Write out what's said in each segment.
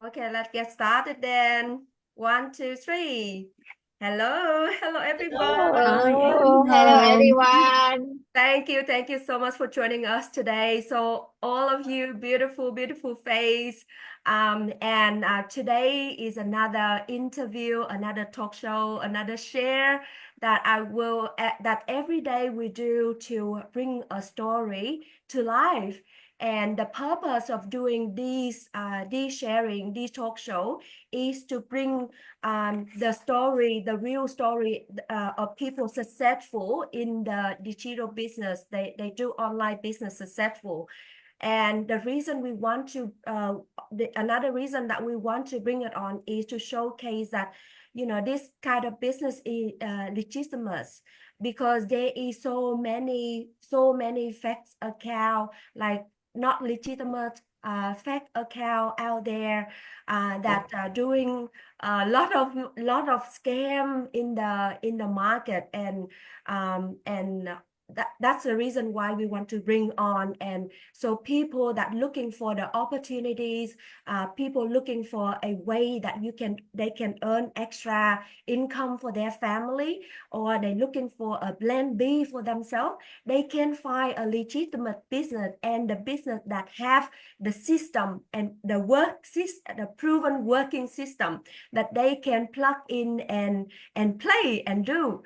Okay, let's get started then. 1, 2, 3. Hello, hello everyone. Hello Hello. everyone. Thank you so much for joining us today. So all of you, beautiful face. And today is another interview, another talk show, another share that every day we do to bring a story to life. And the purpose of doing these sharing, these talk show is to bring the real story of people successful in the digital business. They do online business successful. And the reason we want to, another reason that we want to bring it on is to showcase that, this kind of business is legitimate because there is so many fake account, like not legitimate fake account out there that are doing a lot of scam in the market, and that's the reason why we want to bring on. And so people that looking for the opportunities, people looking for a way that they can earn extra income for their family, or they looking for a plan B for themselves, they can find a legitimate business, and the business that have the system and the proven working system that they can plug in and play and do.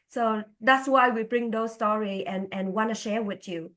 So that's why we bring those stories and want to share with you.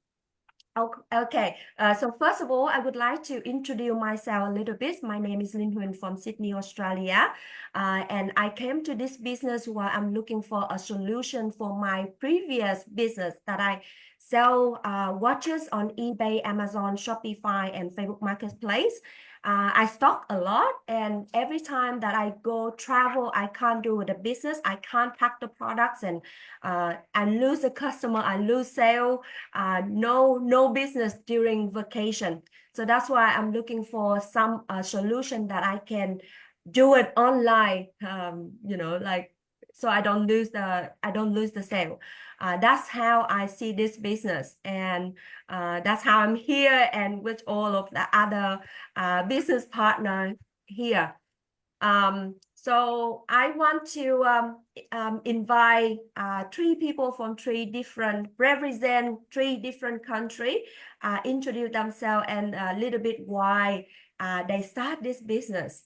Okay, so first of all, I would like to introduce myself a little bit. My name is Linh Huyen from Sydney, Australia. And I came to this business while I'm looking for a solution for my previous business that I sell watches on eBay, Amazon, Shopify, and Facebook Marketplace. I stock a lot, and every time that I go travel, I can't do the business. I can't pack the products, and I lose a customer, I lose sale, no business during vacation. So that's why I'm looking for some solution that I can do it online, like, so I don't lose the sale. That's how I see this business, and that's how I'm here, and with all of the other business partner here. So I want to invite three people from represent three different countries, introduce themselves and a little bit why they start this business.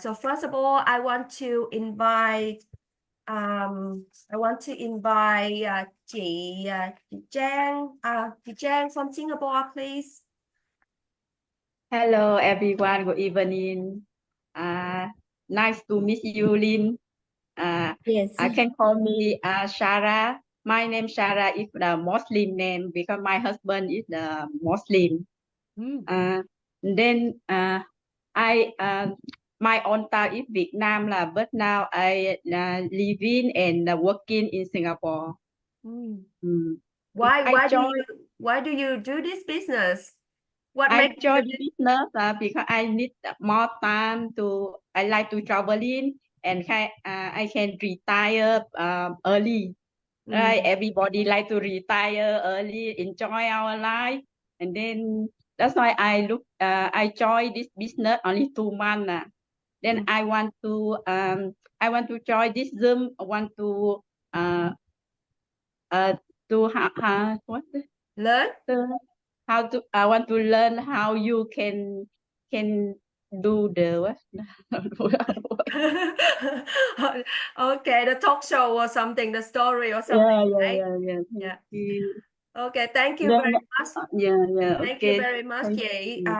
So first of all, I want to invite chị Trang from Singapore, please. Hello, everyone. Good evening. Nice to meet you, Lin. Yes. I can call me Shara. My name Shara is the Muslim name because my husband is the Muslim. Then I my own town is Vietnam, but now I living and working in Singapore. Why do you do this business? What I makes you joined business because I need more time I like to traveling, and I can retire early. Right? Everybody like to retire early, enjoy our life. And then that's why I joined this business only 2 months. Then I want to join this Zoom. I want to what? learn? I want to learn how you can do the what? Okay, the talk show or something, the story or something, right? Thank Yeah. you. Okay, thank you Then, very much. Thank you okay. very much, Thank Kay. you.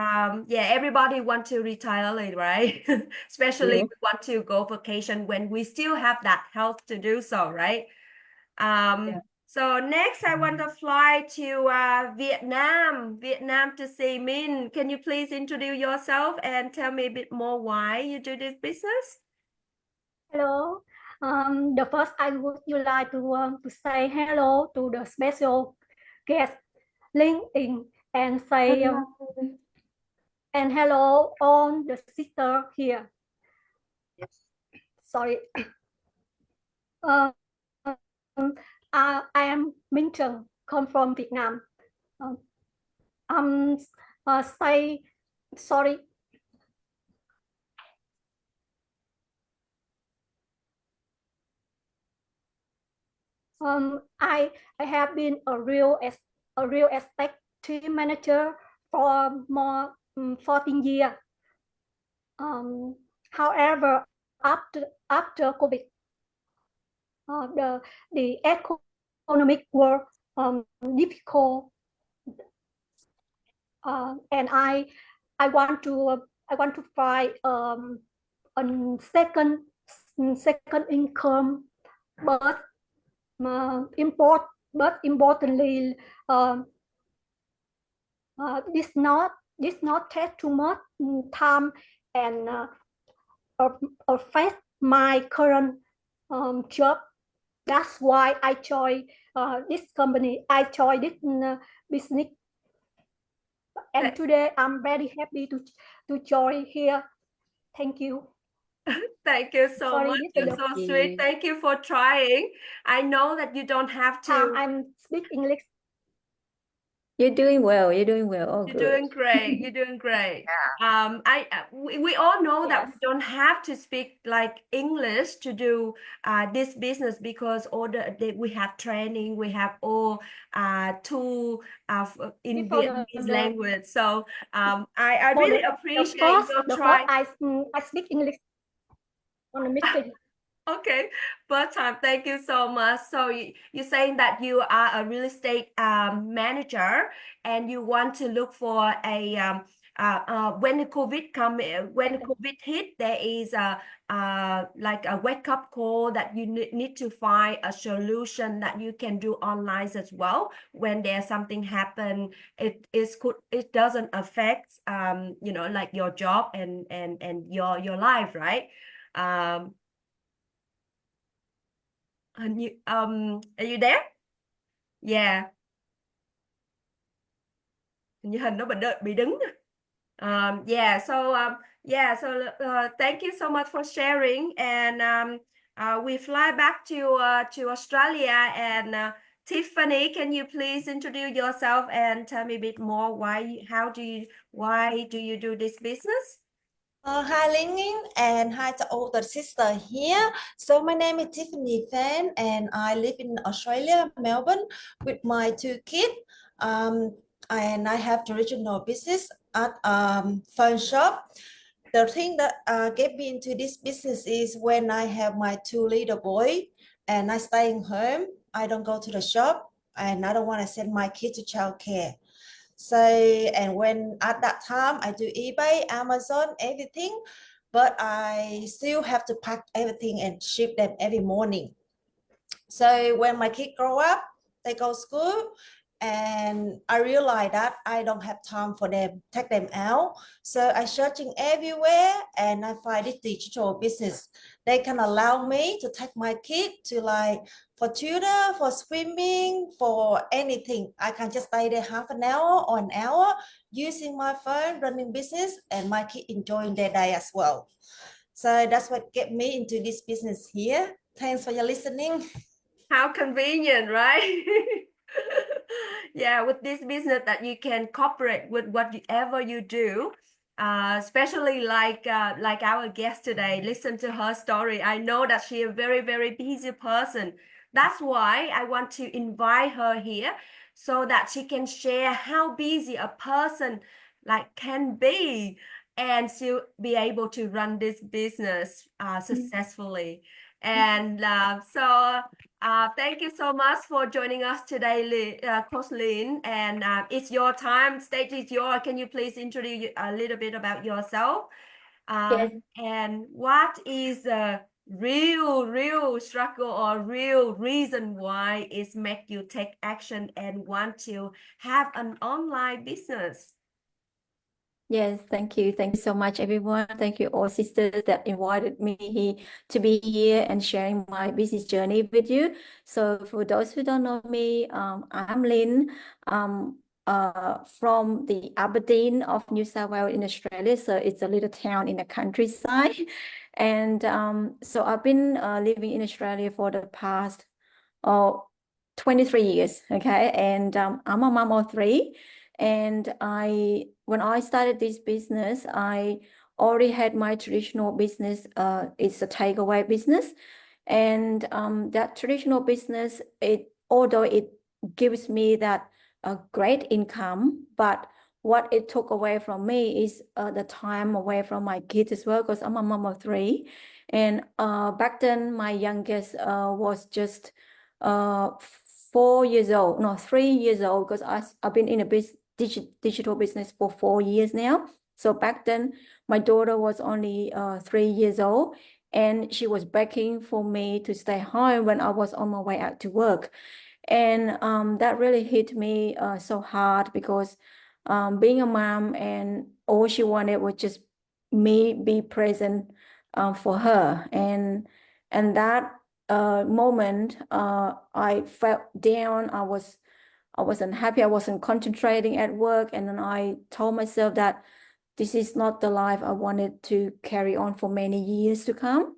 Yeah, everybody want to retire early, right? Especially Yes. we want to go vacation when we still have that health to do so, right? Yeah. So next I want to fly to Vietnam to see Min. Can you please introduce yourself and tell me a bit more why you do this business? Hello. The first I would you like to say hello to the special guest LinkedIn and say and hello all the sister here. Yes. Sorry. I am Minh Trần, come from Vietnam. Say sorry. I have been a real estate team manager for more 14 years. However, after COVID, the economic world difficult, and I want to find a second income, but importantly, this not take too much time and affect my current job. That's why I joined this company. I joined this business, and today I'm very happy to join here. Thank you. Thank you so Sorry, much. this is You're so sweet. Thank you for trying. I know that you don't have to. I'm speak English. You're doing well. You're doing well. Oh, You're good. doing great. You're doing great. We all know that we Yes. don't have to speak like English to do this business, because we have training, we have all tool in Before Vietnamese language. So I for really the appreciate first, your the try. first I speak English on the meeting. Okay, first time. Thank you so much. So you're saying that you are a real estate manager, and you want to look for a when the COVID hit, there is a like a wake up call that you need to find a solution that you can do online as well. When there's something happen, it doesn't affect like your job and your life, right? Are you there? Yeah. Hình như hình nó bị đứng. Yeah, so thank you so much for sharing, and we fly back to Australia, and Tiffany, can you please introduce yourself and tell me a bit more why do you do this business? Hi Linh Ying, and hi to all the sister here. So my name is Tiffany Fan, and I live in Australia, Melbourne, with my 2 kids. And I have the original business at phone shop. The thing that get me into this business is when I have my 2 little boy, and I staying home. I don't go to the shop, and I don't want to send my kids to childcare. So, and when at that time I do eBay, Amazon, everything, but I still have to pack everything and ship them every morning. So when my kids grow up, they go to school, and I realize that I don't have time for them, take them out. So I searching everywhere, and I find this digital business. They can allow me to take my kid to like for tutor, for swimming, for anything. I can just stay there half an hour or an hour using my phone, running business, and my kid enjoying their day as well. So that's what get me into this business here. Thanks for your listening. How convenient, right? Yeah, with this business that you can cooperate with whatever you do, especially like our guest today. Listen to her story. I know that she is a very, very busy person. That's why I want to invite her here, so that she can share how busy a person like can be, and still be able to run this business successfully. And thank you so much for joining us today, Coach Lynn. And it's your time. Stage is yours. Can you please introduce a little bit about yourself? Yes. And what is the real struggle or real reason why it make you take action and want to have an online business? Yes, thank you. Thank you so much, everyone. Thank you, all sisters that invited me to be here and sharing my business journey with you. So for those who don't know me, I'm Lynn. From the Aberdeen of New South Wales in Australia. So it's a little town in the countryside. And so I've been living in Australia for the past 23 years, okay? And I'm a mom of 3. And when I started this business, I already had my traditional business. It's a takeaway business. And that traditional business, although it gives me that great income, but what it took away from me is the time away from my kids as well, because I'm a mom of 3. And back then, my youngest was just 4 years old, no, 3 years old, because I've been in a digital business for 4 years now. So back then, my daughter was only 3 years old, and she was begging for me to stay home when I was on my way out to work. And that really hit me so hard, because being a mom, and all she wanted was just me be present for her. And that moment, I felt down. I wasn't happy. I wasn't concentrating at work. And then I told myself that this is not the life I wanted to carry on for many years to come.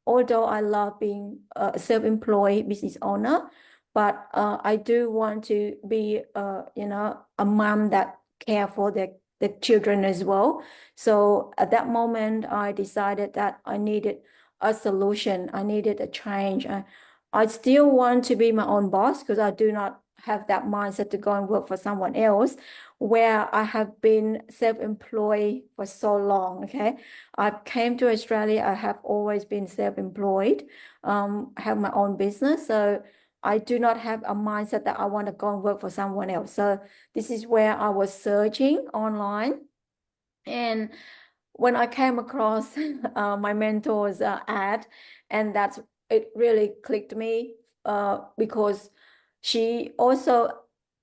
Although I love being a self-employed business owner, but I do want to be, a mom that care for the children as well. So at that moment, I decided that I needed a solution. I needed a change. I still want to be my own boss, because I do not have that mindset to go and work for someone else, where I have been self-employed for so long. Okay, I came to Australia. I have always been self-employed, have my own business. So I do not have a mindset that I want to go and work for someone else. So this is where I was searching online. And when I came across my mentor's ad, and it really clicked me, because she also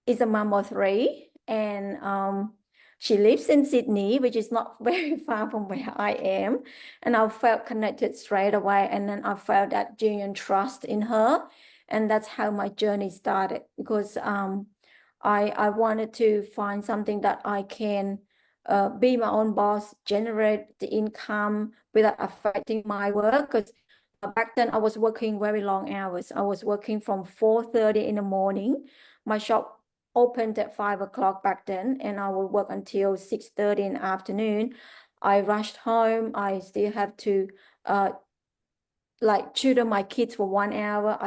is a mom of 3, and she lives in Sydney, which is not very far from where I am. And I felt connected straight away, and then I felt that genuine trust in her. And that's how my journey started, because I wanted to find something that I can be my own boss, generate the income without affecting my work. Because back then I was working very long hours. I was working from 4:30 in the morning. My shop opened at 5 o'clock back then, and I would work until 6:30 in the afternoon. I rushed home. I still have to tutor my kids for 1 hour.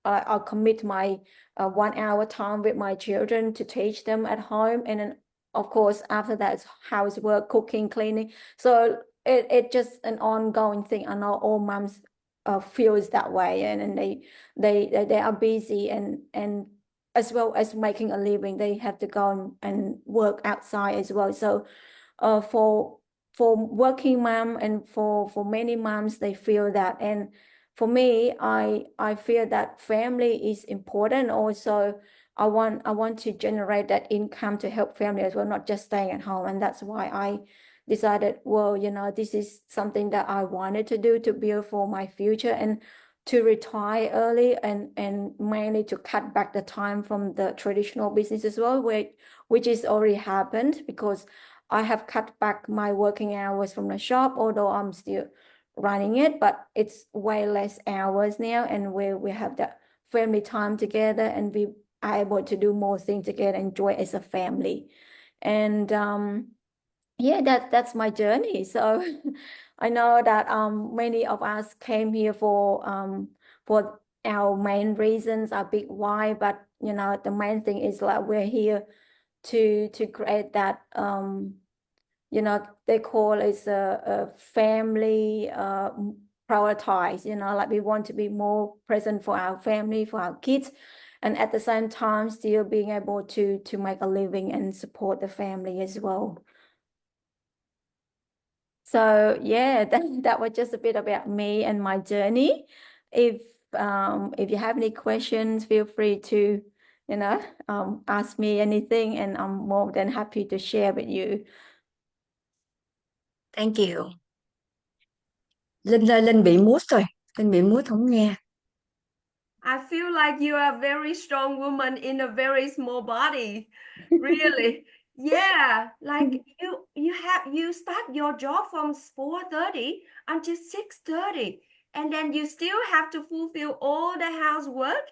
I'll commit my 1 hour time with my children to teach them at home. And then of course, after that, it's housework, cooking, cleaning. So it just an ongoing thing. I know all moms feels that way, and they are busy, and as well as making a living, they have to go and work outside as well. So for working mom, and for many moms, they feel that. And for me, I feel that family is important also. I want to generate that income to help family as well, not just staying at home. And that's why I decided, well, this is something that I wanted to do to build for my future, and to retire early, and mainly to cut back the time from the traditional business as well, which is already happened, because I have cut back my working hours from the shop, although I'm still running it, but it's way less hours now, and we have that family time together, and we are able to do more things together, enjoy as a family. And yeah, that's my journey. So I know that many of us came here for our main reasons, our big why, but the main thing is like we're here to create that they call it a family prioritize, like we want to be more present for our family, for our kids, and at the same time still being able to make a living and support the family as well. So yeah, that was just a bit about me and my journey. If you have any questions, feel free to ask me anything, and I'm more than happy to share with you. Thank you. Linh ơi, Linh bị mute rồi. Linh bị mute không nghe. I feel like you are a very strong woman in a very small body. Really. Yeah, like you start your job from 4:30 until 6:30, and then you still have to fulfill all the housework,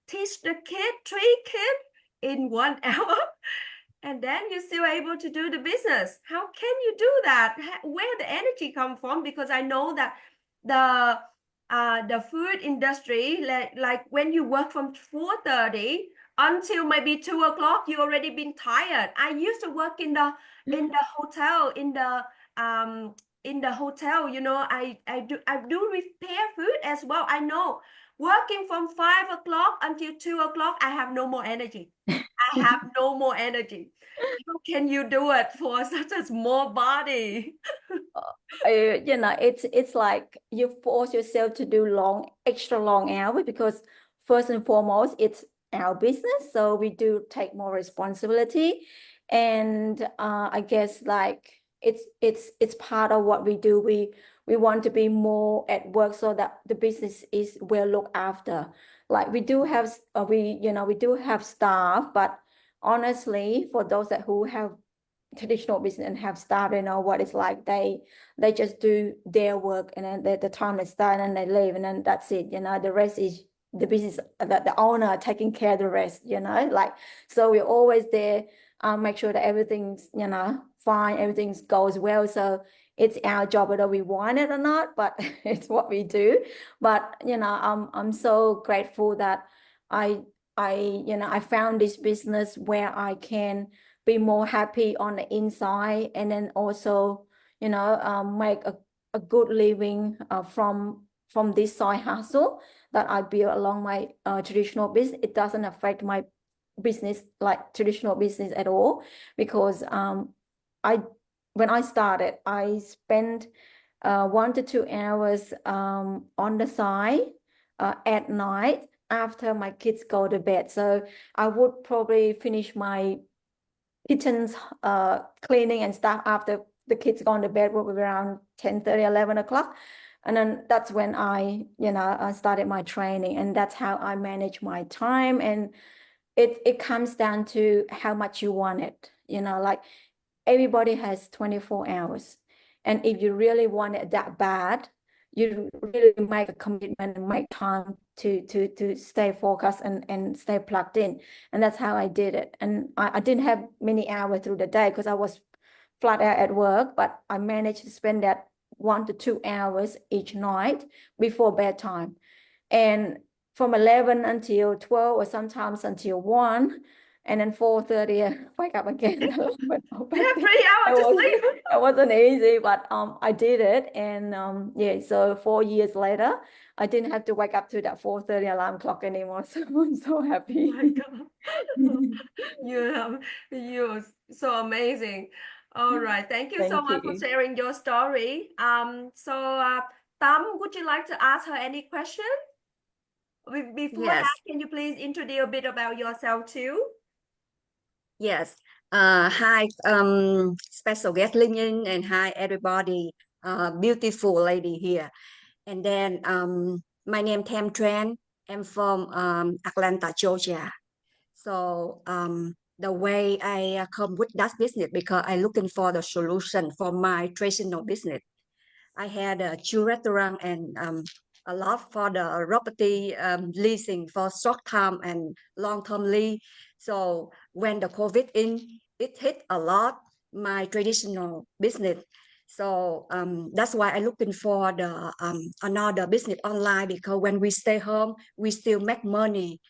teach the kid, 3 kids in 1 hour, and then you're still able to do the business. How can you do that? Where the energy come from? Because I know that the the food industry, like when you work from 4:30 until maybe 2 o'clock, you already been tired. I used to work in the hotel, in the hotel, you know, I do repair food as well. I know working from 5 o'clock until 2 o'clock, I have no more energy. I have no more energy. How can you do it for such a small body? You know, it's like you force yourself to do extra long hours, because first and foremost, it's our business, so we do take more responsibility. And I guess like it's part of what we do. We want to be more at work so that the business is well looked after. Like we do have we do have staff, but honestly, for those who have traditional business and have staff, you know what it's like. They just do their work, and then the time they start and they leave, and then that's it. You know, the rest is the business, the owner taking care of the rest. You know, like, so we're always there, make sure that everything's, you know, fine, everything goes well. So it's our job whether we want it or not, but it's what we do. But you know, I'm so grateful that I found this business where I can be more happy on the inside, and then also, you know, make a good living from this side hustle that I built along my traditional business. It doesn't affect my business, like traditional business, at all, because when I started, I spent 1 to 2 hours on the side at night after my kids go to bed. So I would probably finish my kitchen's cleaning and stuff after the kids gone to bed, will be around 10:30, 11 o'clock. And then that's when I started my training, and that's how I manage my time. And it comes down to how much you want it, you know, like everybody has 24 hours. And if you really want it that bad, you really make a commitment and make time to stay focused and stay plugged in. And that's how I did it. And I didn't have many hours through the day because I was flat out at work, but I managed to spend that 1 to 2 hours each night before bedtime. And from 11 until 12, or sometimes until 1, and then 4:30 I wake up again. 3 hours to sleep. It wasn't easy, but I did it. And yeah, so 4 years later, I didn't have to wake up to that 4:30 alarm clock anymore. So I'm so happy. Oh my God. You're so amazing. All right, thank you so Thank much for you. sharing your story. Tam, would you like to ask her any question? Before Yes. that, can you please introduce a bit about yourself too? Yes. Hi, special guest Linh Ying, and hi everybody. Beautiful lady here. And then my name Tam Tran. I'm from Atlanta, Georgia. So the way I come with that business, because I'm looking for the solution for my traditional business. I had a two restaurant and a lot for the property leasing for short term and long term lease. So when the COVID it hit a lot my traditional business. So that's why I'm looking for the another business online, because when we stay home, we still make money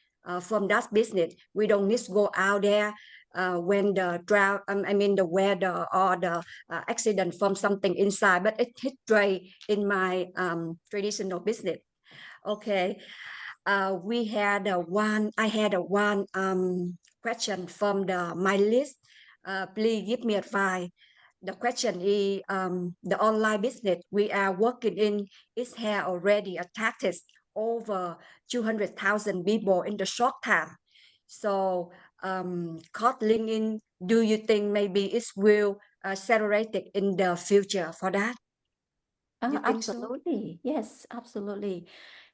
from that business. We don't need to go out there when the drought, the weather or the accident from something inside, but it hit dry in my traditional business. Okay, I had one question from my list. Please give me advice. The question is, the online business we are working in is here already attracted over 200,000 people in the short time. So, cost LinkedIn, do you think maybe it will accelerate it in the future for that? You think so? Absolutely. Yes, absolutely.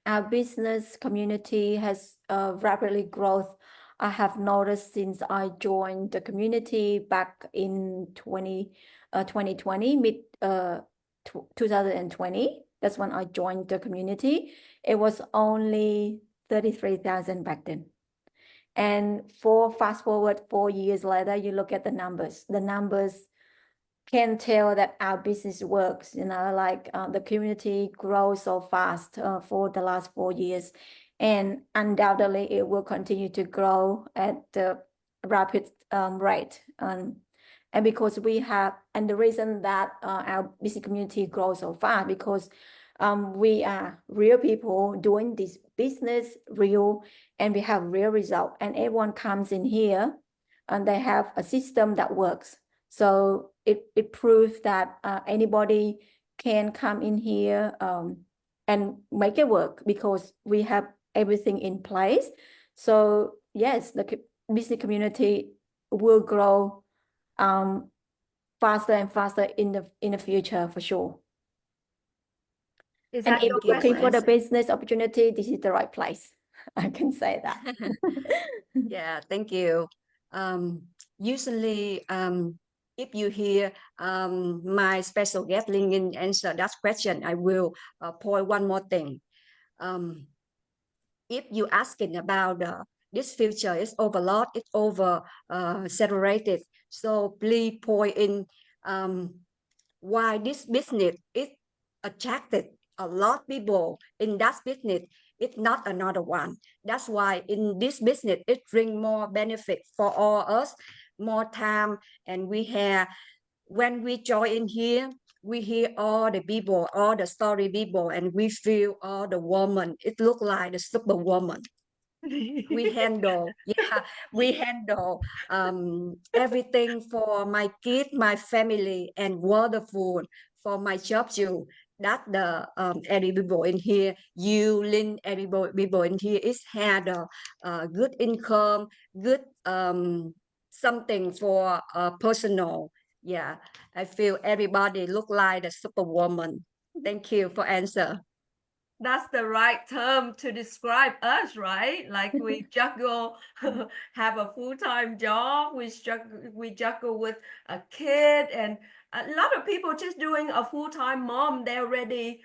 Our business community has rapidly growth. I have noticed since I joined the community back in 2020, mid 2020. That's when I joined the community. It was only 33,000 back then. And fast forward 4 years later, you look at the numbers. The numbers can tell that our business works, like the community grows so fast for the last 4 years, and undoubtedly it will continue to grow at the rapid rate. And because we have, and the reason that our business community grows so fast, because we are real people doing this business real, and we have real result, and everyone comes in here and they have a system that works. So it proves that anybody can come in here and make it work, because we have everything in place. So yes, the business community will grow faster and faster in the future, for sure. Is And that if your you're looking for the question? business opportunity, this is the right place. I can say that. Yeah, thank you. Usually, if you hear my special guest Linh Yin answer that question, I will point one more thing. If you asking about this future is overloaded, it's over saturated. So please point in why this business is attracted a lot of people in that business. It's not another one. That's why in this business it brings more benefit for all us, more time, and we have, when we join in here, we hear all the people, all the story people, and we feel all the woman. It look like the superwoman. We handle everything for my kid, my family, and wonderful for my job too. That the every people in here, you Lynn, every people in here is had a good income, good something for personal. Yeah, I feel everybody look like a superwoman. Thank you for answer. That's the right term to describe us, right? Like we juggle, have a full-time job, we juggle with a kid, and a lot of people just doing a full-time mom, they already,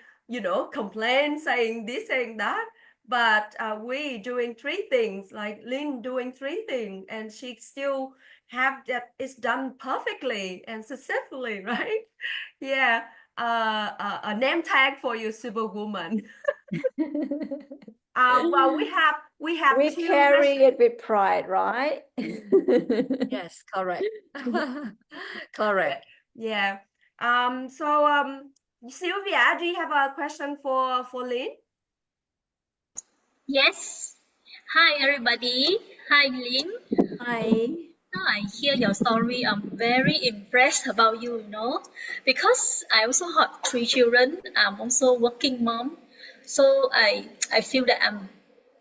complain, saying this, saying that. But we doing 3 things, like Lynn doing 3 things, and she still have that it's done perfectly and successfully, right? Yeah. A name tag for you, superwoman. Well, we have We 2 carry it with pride, right? Yes, correct. Correct. Yeah. Sylvia, do you have a question for Lynn? Yes. Hi, everybody. Hi, Lynn. Hi. Now I hear your story. I'm very impressed about you, because I also have 3 children. I'm also working mom. So I feel that I'm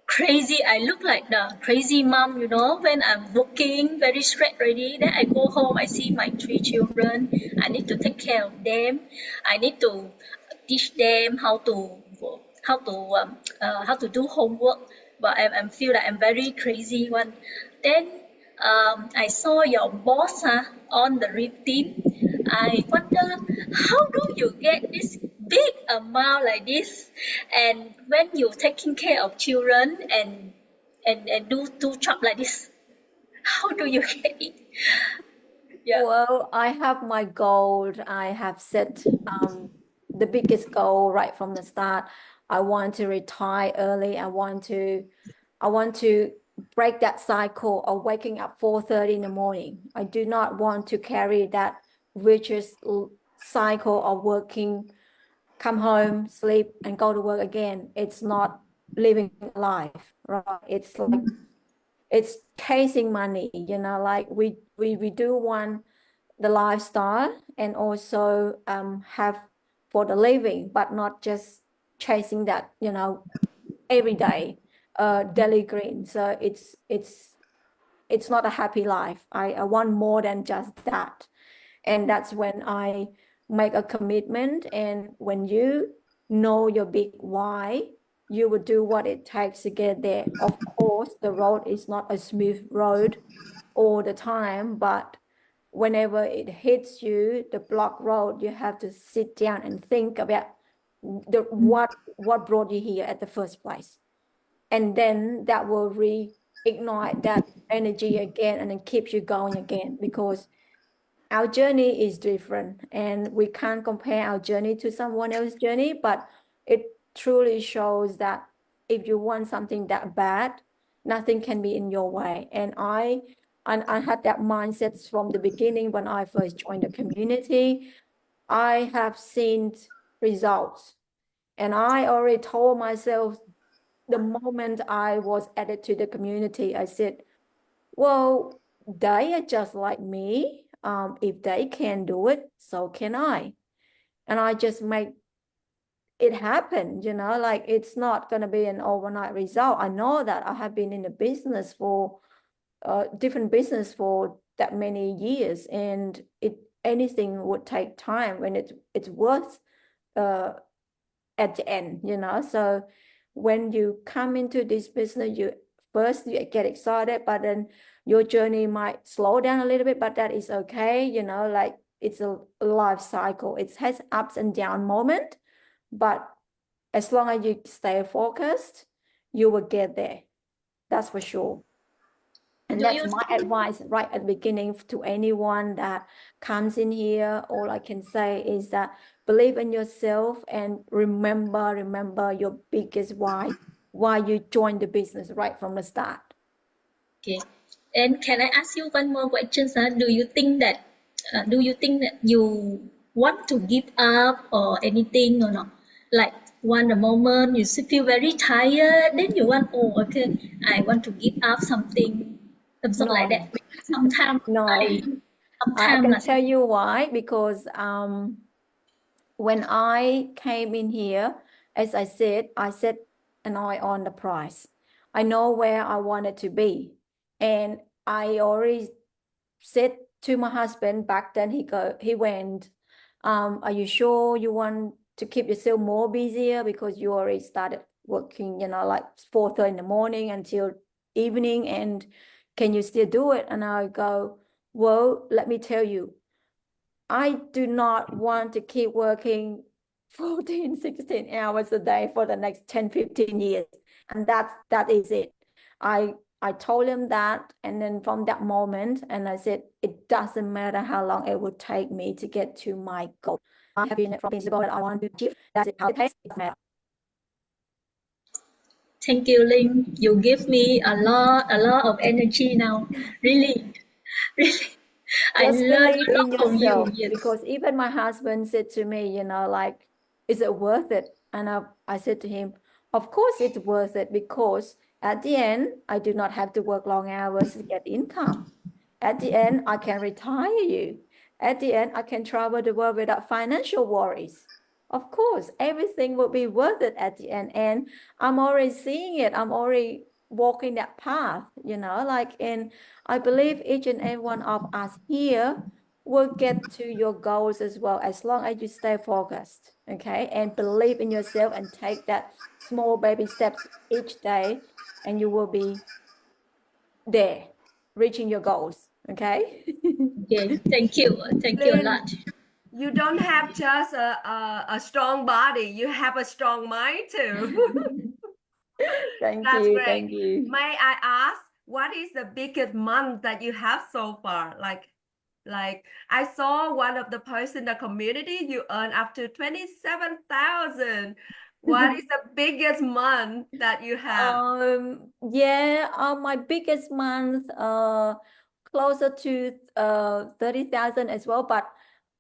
crazy. I look like the crazy mom, when I'm working, very stressed already. Then I go home, I see my 3 children. I need to take care of them. I need to teach them how to do homework. But I feel that I'm very crazy one. Then I saw your boss on the routine. I wonder, how do you get this big amount like this? And when you're taking care of children and do job like this, how do you get it? Yeah. Well, I have my goal. I have set the biggest goal right from the start. I want to retire early. I want to break that cycle of waking up 4:30 in the morning. I do not want to carry that vicious cycle of working, come home, sleep, and go to work again. It's not living life, right? It's like it's chasing money, like we do want the lifestyle and also have for the living, but not just chasing that, every day, daily green. So it's not a happy life. I want more than just that. And that's when I make a commitment. And when you know your big why, you will do what it takes to get there. Of course, the road is not a smooth road all the time, but whenever it hits you, the block road, you have to sit down and think about what brought you here at the first place. And then that will reignite that energy again and then keeps you going again, because our journey is different, and we can't compare our journey to someone else's journey, but it truly shows that if you want something that bad, nothing can be in your way. And I had that mindset from the beginning when I first joined the community. I have seen results, and I already told myself the moment I was added to the community, I said, well, they are just like me. If they can do it, so can I. And I just make it happen, you know, like it's not going to be an overnight result. I know that I have been in the business for different business for that many years, and anything would take time when it's worth at the end, you know. So when you come into this business, you get excited, but then your journey might slow down a little bit, but that is okay, you know, like it's a life cycle. It has ups and down moment, but as long as you stay focused, you will get there. That's for sure. And Do that's you my advice right at the beginning to anyone that comes in here. All I can say is that believe in yourself and remember your biggest why you joined the business right from the start. Okay. And can I ask you one more question, sir? Do you think that you want to give up or anything or not? Like one moment you feel very tired, then you want, oh, okay, I want to give up something like No. that. Because sometimes No. I can tell you why, because when I came in here, as I said, I set an eye on the price. I know where I wanted to be, and I already said to my husband back then. He went, are you sure you want to keep yourself more busier, because you already started working, you know, like 4:30 in the morning until evening, and can you still do it? And I go, well, let me tell you, I do not want to keep working 14, 16 hours a day for the next 10, 15 years. And that is it. I told him that, and then from that moment, and I said, it doesn't matter how long it would take me to get to my goal. I have been from principle that I want to achieve. That's it. How it takes, it doesn't matter. Thank you, Linh. You give me a lot of energy now. Really, really. I Just learned believe a in lot from you. yourself, Yes. because even my husband said to me, you know, like, is it worth it? And I said to him, of course it's worth it, because at the end, I do not have to work long hours to get income. At the end, I can retire you. At the end, I can travel the world without financial worries. Of course, everything will be worth it at the end. And I'm already seeing it. I'm already walking that path, you know, like, and I believe each and every one of us here will get to your goals as well, as long as you stay focused, okay, and believe in yourself and take that small baby steps each day, and you will be there, reaching your goals, okay? Okay, thank you a Linh, lot. you don't have just a strong body, you have a strong mind too. Thank That's you, great. thank you. May I ask, what is the biggest month that you have so far? Like I saw one of the posts in the community, you earn up to 27,000. What is the biggest month that you have? Yeah, my biggest month, closer to 30,000 as well, but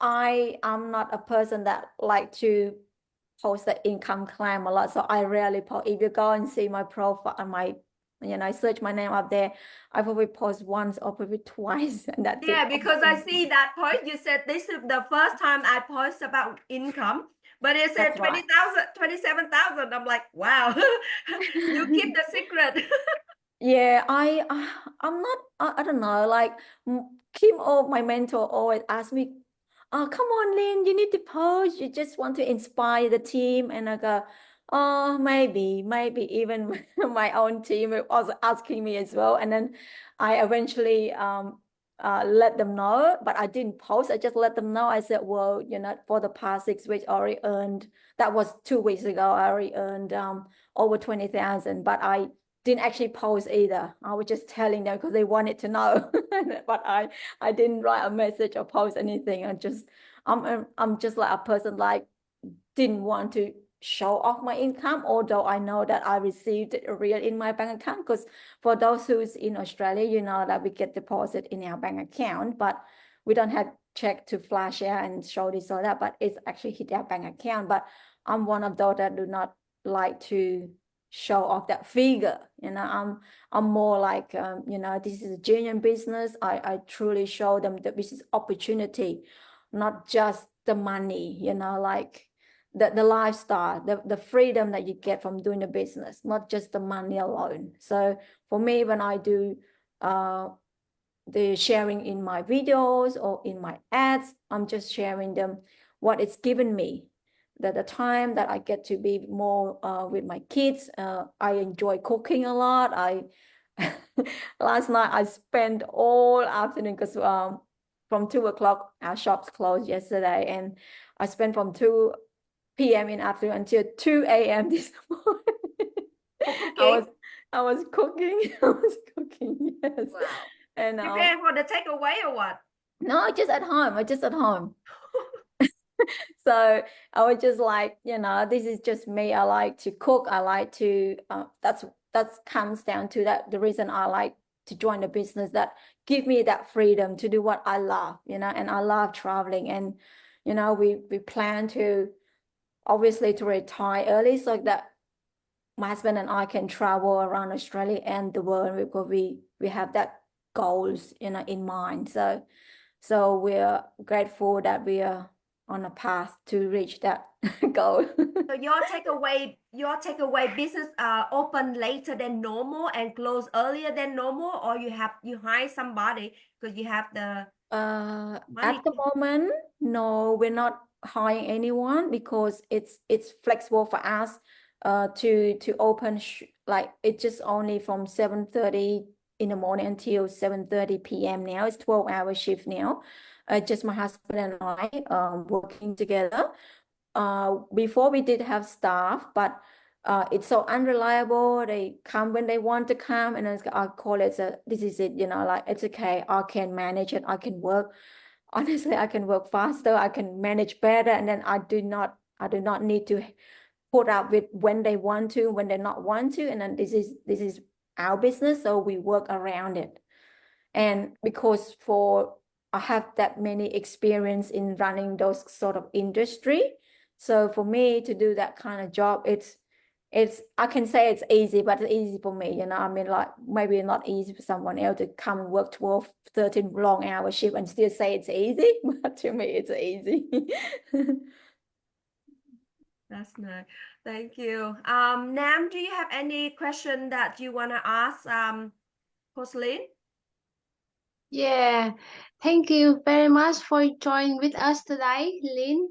I am not a person that like to post the income claim a lot, so I rarely post. If you go and see my profile and my, you know, search my name up there, I probably post once or probably twice, and that's Yeah, it. because I see that post, you said this is the first time I post about income, but it said That's right. 20,000, 27,000. I'm like, wow, you keep the secret. Yeah, I'm not, I don't know, like Kim, or my mentor, always ask me, oh, come on, Lynn, you need to post, you just want to inspire the team. And I go, oh, maybe even my own team was asking me as well. And then I eventually let them know, but I didn't post. I just let them know. I said, well, you know, for the past 6 weeks, I already earned, that was 2 weeks ago, I already earned over 20,000, but I didn't actually post either. I was just telling them because they wanted to know, but I didn't write a message or post anything. I'm just like a person like didn't want to show off my income, although I know that I received it real in my bank account. Because for those who's in Australia, you know that we get deposit in our bank account, but we don't have check to flash out and show this or that, but it's actually hit our bank account. But I'm one of those that do not like to show off that figure. You know, I'm more like, you know, this is a genuine business. I truly show them the business opportunity, not just the money, you know, like the lifestyle, the freedom that you get from doing the business, not just the money alone. So for me, when I do the sharing in my videos or in my ads, I'm just sharing them what it's given me, the time that I get to be more with my kids. I enjoy cooking a lot. Last night I spent all afternoon because from 2 o'clock our shops closed yesterday, and I spent from 2 p.m. in afternoon until 2 a.m. this morning. I was cooking. Yes. Wow. And Prepare for the takeaway or what? no, just at home. So I was just like, you know, this is just me. I like to cook. I like to, that comes down to that. The reason I like to join the business, that give me that freedom to do what I love, you know, and I love traveling. And, you know, we plan to obviously to retire early so that my husband and I can travel around Australia and the world, because we have that goals, you know, in mind. So we're grateful that we are on a path to reach that goal. So your takeaway business open later than normal and close earlier than normal, or you hire somebody because you have the money At the moment, no, we're not hiring anyone because it's flexible for us to open like it's just only from 7:30 in the morning until 7:30 p.m. now. It's 12-hour shift now. Just my husband and I working together. Before we did have staff, but it's so unreliable. They come when they want to come, and then I call it this is it, you know, like it's okay. I can manage it. I can work. Honestly, I can work faster. I can manage better, and then I do not need to put up with when they want to, when they not want to, and then this is our business, so we work around it. And because I have that many experience in running those sort of industry, so for me to do that kind of job, it's I can say it's easy, but it's easy for me, you know. I mean, like maybe not easy for someone else to come and work 12, 13 long hour shift and still say it's easy, but to me it's easy. That's nice. Thank you. Nam, do you have any question that you want to ask Coach Lynn? Yeah, thank you very much for joining with us today, Lynn.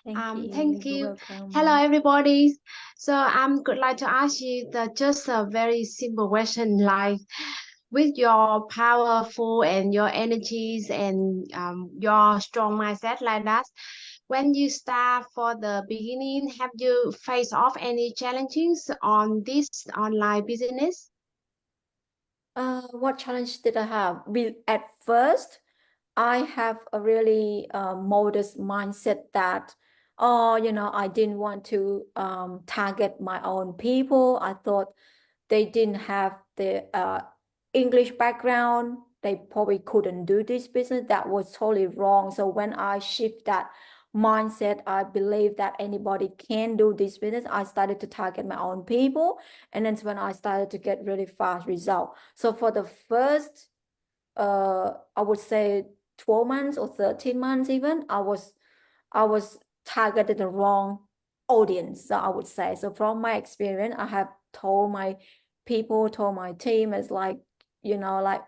Thank You're you. welcome. Hello, everybody. So would like to ask you just a very simple question, like with your powerful and your energies and your strong mindset like that, when you start for the beginning, have you faced off any challenges on this online business? What challenge did I have? At first, I have a really modest mindset that, oh, you know, I didn't want to target my own people. I thought they didn't have the English background. They probably couldn't do this business. That was totally wrong. So when I shift that mindset, I believe that anybody can do this business. I started to target my own people, and that's when I started to get really fast result. So for the first, I would say 12 months or 13 months even, I was targeted the wrong audience, so I would say. So from my experience, I have told my people, told my team, is like, you know, like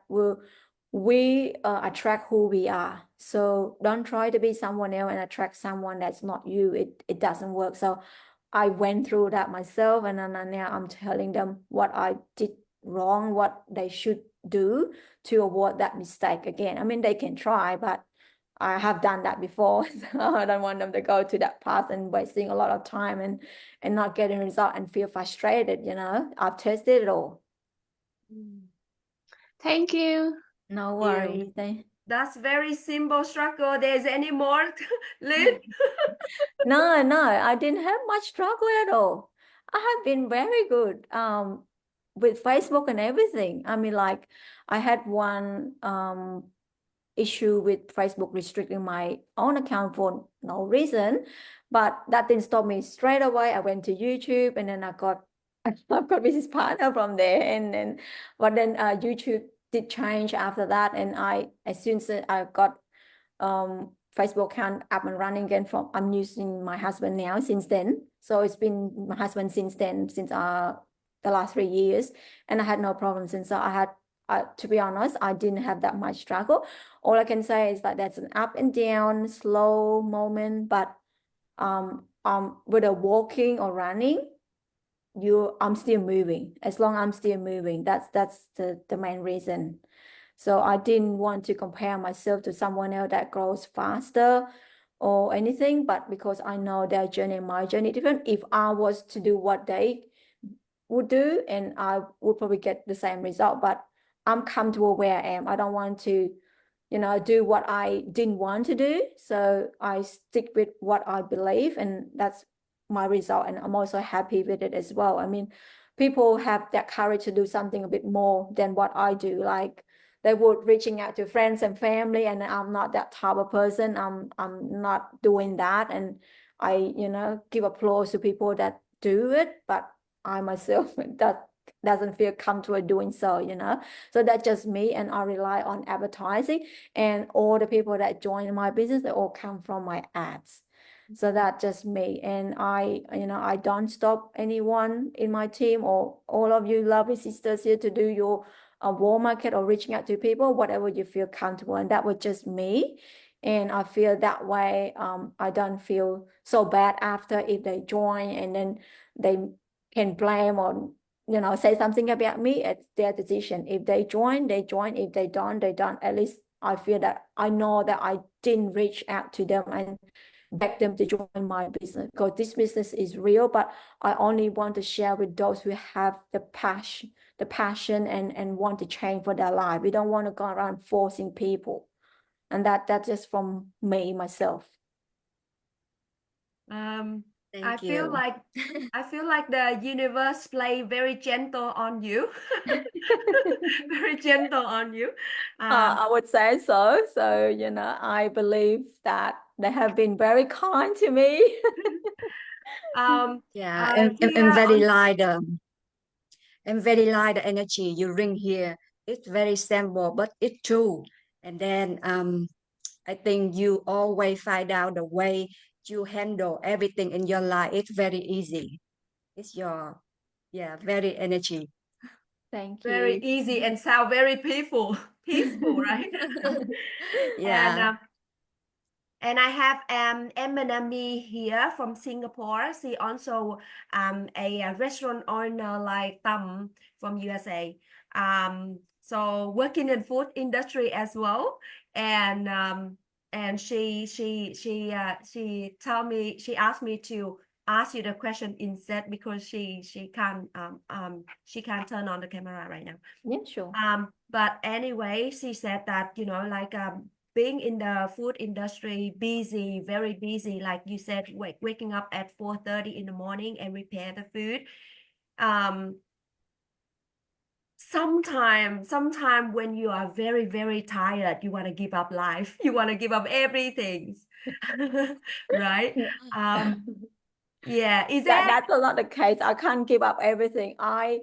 we attract who we are. So don't try to be someone else and attract someone that's not you. It doesn't work. So I went through that myself, and then now I'm telling them what I did wrong, what they should do to avoid that mistake again. I mean, they can try, but I have done that before. So I don't want them to go to that path and wasting a lot of time and not getting result and feel frustrated, you know. I've tested it all. Thank you. No you. worries. That's very simple struggle. There's any more, Lynn? No, I didn't have much struggle at all. I have been very good with Facebook and everything. I mean, like I had one issue with Facebook restricting my own account for no reason, but that didn't stop me straight away. I went to YouTube and then I got business partner from there, and then YouTube did change after that, and as soon as I got Facebook account up and running again, I'm using my husband now since then. So it's been my husband since then, since the last 3 years, and I had no problem since. So to be honest, I didn't have that much struggle. All I can say is that that's an up and down, slow moment, but whether walking or running, I'm still moving. As long as I'm still moving, that's the main reason. So I didn't want to compare myself to someone else that grows faster or anything, but because I know their journey and my journey different, if I was to do what they would do, and I would probably get the same result, but I'm comfortable where I am. I don't want to, do what I didn't want to do. So I stick with what I believe, and that's my result. And I'm also happy with it as well. I mean, people have that courage to do something a bit more than what I do. Like they would reaching out to friends and family, and I'm not that type of person. I'm not doing that. And I, give applause to people that do it, but I myself that doesn't feel comfortable doing so, So that's just me, and I rely on advertising, and all the people that join my business, they all come from my ads. So that's just me. And I don't stop anyone in my team or all of you lovely sisters here to do your warm market or reaching out to people, whatever you feel comfortable. And that was just me. And I feel that way. I don't feel so bad after if they join and then they can blame or say something about me. It's their decision. If they join, they join. If they don't, they don't. At least I feel that I know that I didn't reach out to them and beg them to join my business, because this business is real, but I only want to share with those who have the passion and want to change for their life. We don't want to go around forcing people. And that's just from me, myself. I feel like the universe play very gentle on you. Very gentle on you. I would say so. So, I believe that they have been very kind to me. Yeah, and very light. And very light energy you bring here. It's very simple, but it's true. And then I think you always find out the way you handle everything in your life. It's very easy. It's your, very energy. Thank you. Very easy and sound very peaceful, right? Yeah. And I have Emanami here from Singapore. She also a restaurant owner like Tam from USA. So working in food industry as well. And she asked me to ask you the question instead, because she can't turn on the camera right now. Yeah, sure. But anyway, she said that being in the food industry, busy, very busy, like you said, waking up at 4:30 in the morning and prepare the food. Sometime when you are very, very tired, you want to give up life. You want to give up everything, right? Yeah, is that That's not the case. I can't give up everything. I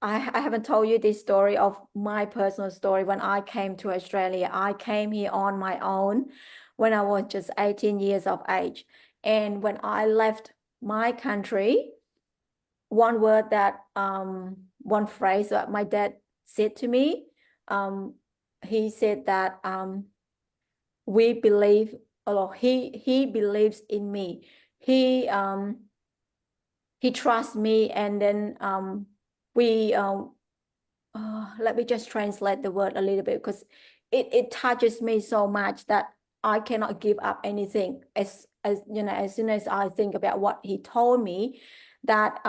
haven't told you this story of my personal story. When I came to Australia, I came here on my own when I was just 18 years of age. And when I left my country, one word that one phrase that my dad said to me, he said that we believe, or he believes in me. He trusts me, and then we let me just translate the word a little bit, because it touches me so much that I cannot give up anything. As soon as I think about what he told me, that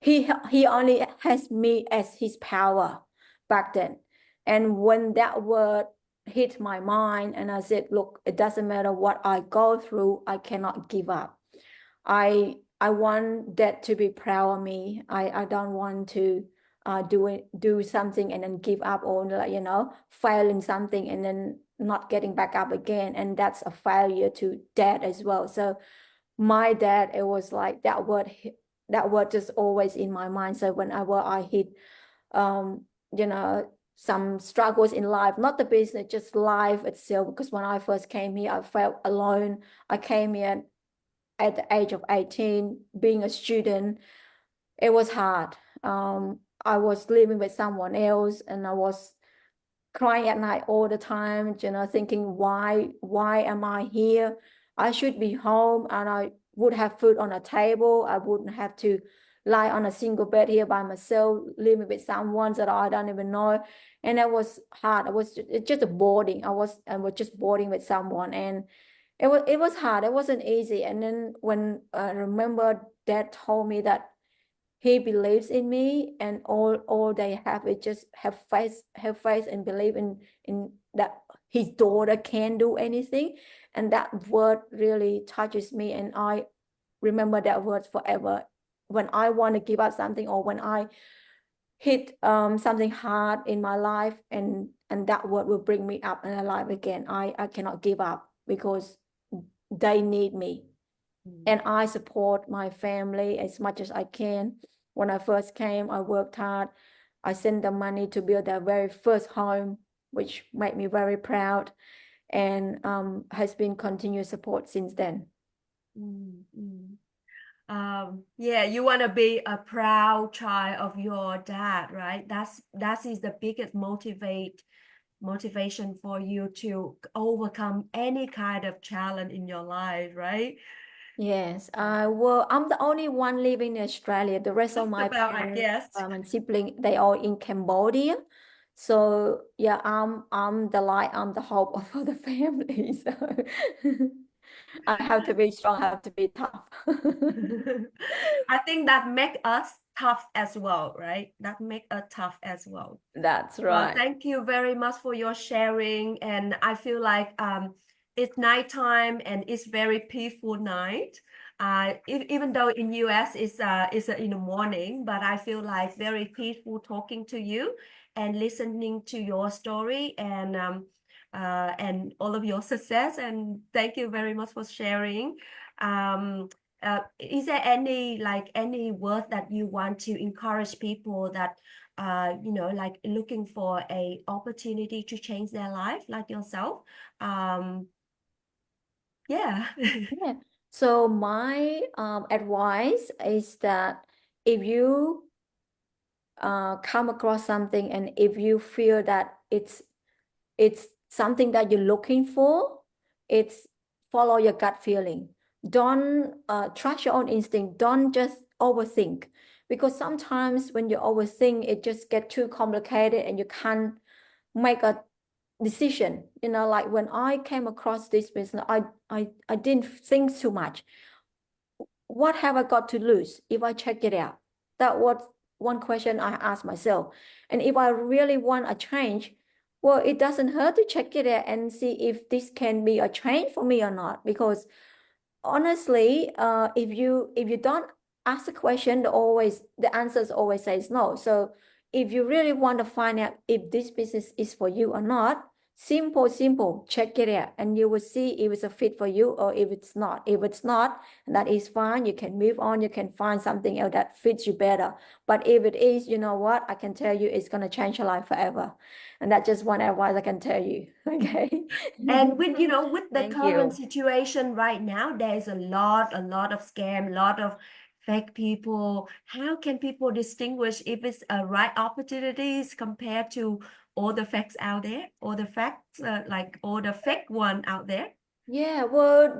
he only has me as his power back then. And when that word hit my mind, and I said, look, it doesn't matter what I go through, I cannot give up. I want Dad to be proud of me. I don't want to do something and then give up, or like, fail in something and then not getting back up again, and that's a failure to Dad as well. So my dad, it was like that word just always in my mind. So whenever I hit some struggles in life, not the business, just life itself, because when I first came here, I felt alone. I came here at the age of 18, being a student. It was hard. I was living with someone else, and I was crying at night all the time, thinking, why am I here? I should be home, and I would have food on a table. I wouldn't have to lie on a single bed here by myself, living with someone that I don't even know. And it was hard. It's just a boarding. I was just boarding with someone, and it was hard. It wasn't easy. And then when I remember Dad told me that he believes in me, and all they have is just have faith and believe in that his daughter can do anything. And that word really touches me, and I remember that word forever. When I want to give up something, or when I hit something hard in my life, and that word will bring me up and alive again. I cannot give up, because they need me. And I support my family as much as I can. When I first came, I worked hard. I sent them money to build their very first home, which made me very proud, and has been continuous support since then. Yeah, you want to be a proud child of your dad, right? That is the biggest motivation for you to overcome any kind of challenge in your life, right? Yes, well, I'm the only one living in Australia. The rest of Just my about, I parents guess. and siblings, they all in Cambodia. So yeah, I'm the hope of the family. So I have to be strong, I have to be tough. I think that make us tough as well, right? That make us tough as well. That's Well, right. thank you very much for your sharing. And I feel like it's nighttime and it's very peaceful night. Even though in US it's in the morning, but I feel like very peaceful talking to you and listening to your story and all of your success. And thank you very much for sharing. Is there any word that you want to encourage people that like looking for a opportunity to change their life, like yourself? Yeah. Yeah. So my advice is that if you come across something, and if you feel that it's something that you're looking for, it's follow your gut feeling. Don't trust your own instinct. Don't just overthink, because sometimes when you overthink, it just gets too complicated and you can't make a decision. Like when I came across this business, I didn't think too much. What have I got to lose if I check it out? That was one question I asked myself. And if I really want a change, well, it doesn't hurt to check it out and see if this can be a change for me or not. Because honestly, if you don't ask the question, the answers always says no. So if you really want to find out if this business is for you or not, simple, check it out, and you will see if it's a fit for you or if it's not. If it's not, that is fine. You can move on. You can find something else that fits you better. But if it is, you know what? I can tell you, it's gonna change your life forever. And that's just one advice I can tell you. Okay. And with with the Thank current you. situation right now, there's a lot of scam, a lot of fake people. How can people distinguish if it's a right opportunities compared to all the facts out there, or the facts like all the fake one out there? Yeah, well,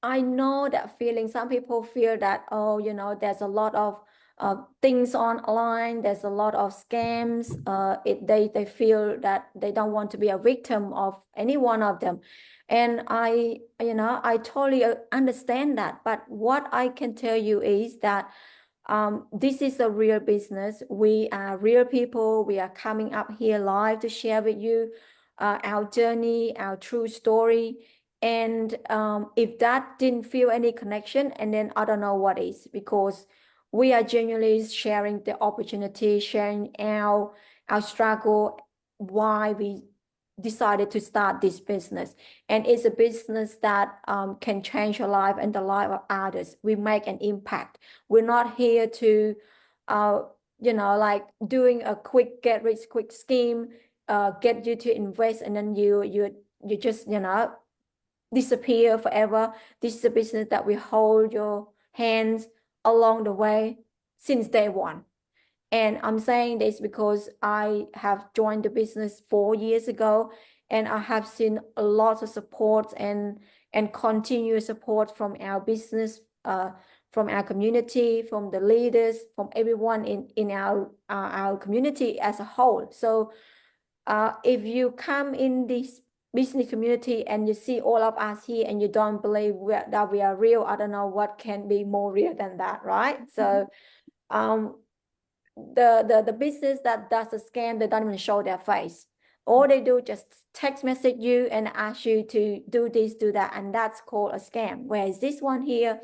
I know that feeling. Some people feel that, oh, there's a lot of things online. There's a lot of scams. They feel that they don't want to be a victim of any one of them, and I totally understand that. But what I can tell you is that This is a real business. We are real people. We are coming up here live to share with you our journey, our true story. And if that didn't feel any connection, and then I don't know what is, because we are genuinely sharing the opportunity, sharing our struggle, why we decided to start this business. And it's a business that can change your life and the life of others. We make an impact. We're not here to, like doing a quick get rich quick scheme, get you to invest, and then you just, disappear forever. This is a business that we hold your hands along the way since day one. And I'm saying this because I have joined the business 4 years ago, and I have seen a lot of support and continuous support from our business, from our community, from the leaders, from everyone in our community as a whole. So if you come in this business community and you see all of us here and you don't believe that we are real, I don't know what can be more real than that, right? So the business that does a scam, they don't even show their face. All they do just text message you and ask you to do this, do that, and that's called a scam. Whereas this one here,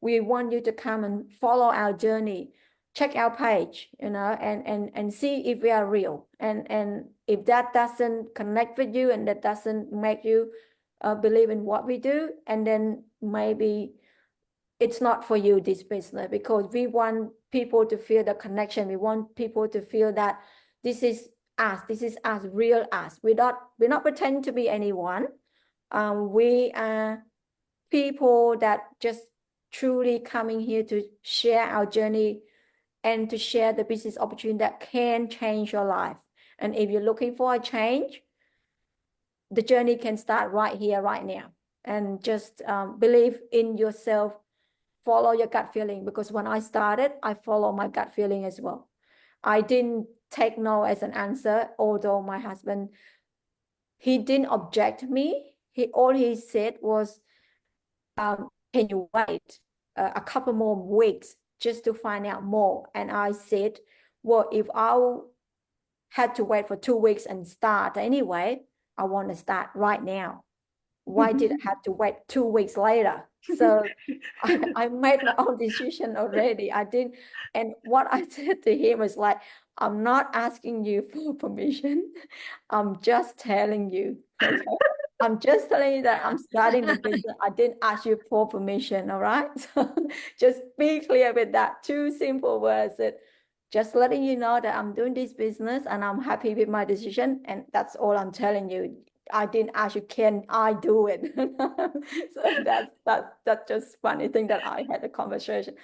we want you to come and follow our journey, check our page, and see if we are real. And if that doesn't connect with you and that doesn't make you believe in what we do, and then maybe it's not for you, this business, because we want people to feel the connection. We want people to feel that this is us, real us. We're not pretending to be anyone. We are people that just truly coming here to share our journey and to share the business opportunity that can change your life. And if you're looking for a change, the journey can start right here, right now. And just believe in yourself, follow your gut feeling, because when I started, I followed my gut feeling as well. I didn't take no as an answer, although my husband, he didn't object me. All he said was, can you wait a couple more weeks just to find out more? And I said, well, if I had to wait for 2 weeks and start anyway, I want to start right now. Why did I have to wait 2 weeks later? So I made my own decision already. I didn't. And what I said to him was like, I'm not asking you for permission. I'm just telling you. Okay? I'm just telling you that I'm starting the business. I didn't ask you for permission. All right. So just be clear with that. 2 simple words. Just letting you know that I'm doing this business and I'm happy with my decision. And that's all I'm telling you. I didn't ask you, can I do it? So that's just funny thing that I had a conversation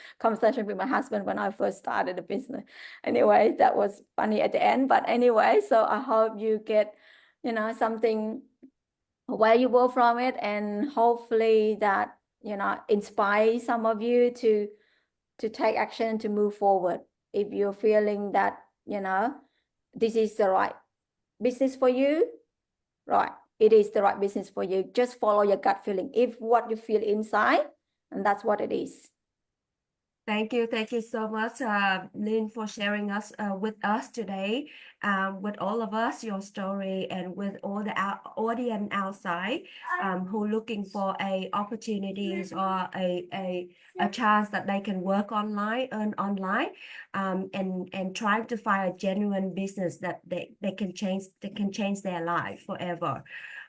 with my husband when I first started the business. Anyway, that was funny at the end. But anyway, so I hope you get, something valuable from it, and hopefully that, inspire some of you to take action, to move forward. If you're feeling that, this is the right business for you, right, it is the right business for you. Just follow your gut feeling. If what you feel inside, and that's what it is. Thank you so much, Lynn, for sharing with us today, with all of us, your story, and with all the audience outside who looking for opportunities or a chance that they can work online, earn online, and trying to find a genuine business that they can change their life forever.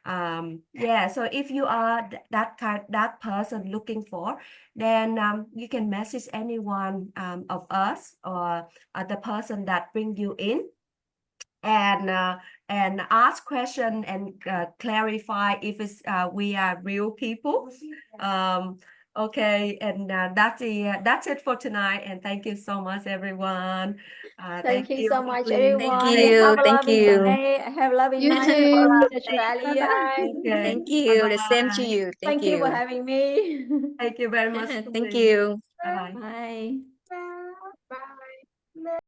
Yeah, so if you are that person looking for, then you can message anyone of us or the person that bring you in, and ask question and clarify if it's we are real people. Okay, and that's it for tonight, and thank you so much, everyone. Thank you so much, Lynn. everyone. Thank you. Have a Thank lovely you. day. Have a lovely You night too. in Australia. Bye-bye. Okay. Thank you. The same to Bye-bye. you. Thank Thank you for you. having me. Thank you very much. Thank you. Bye-bye. Bye.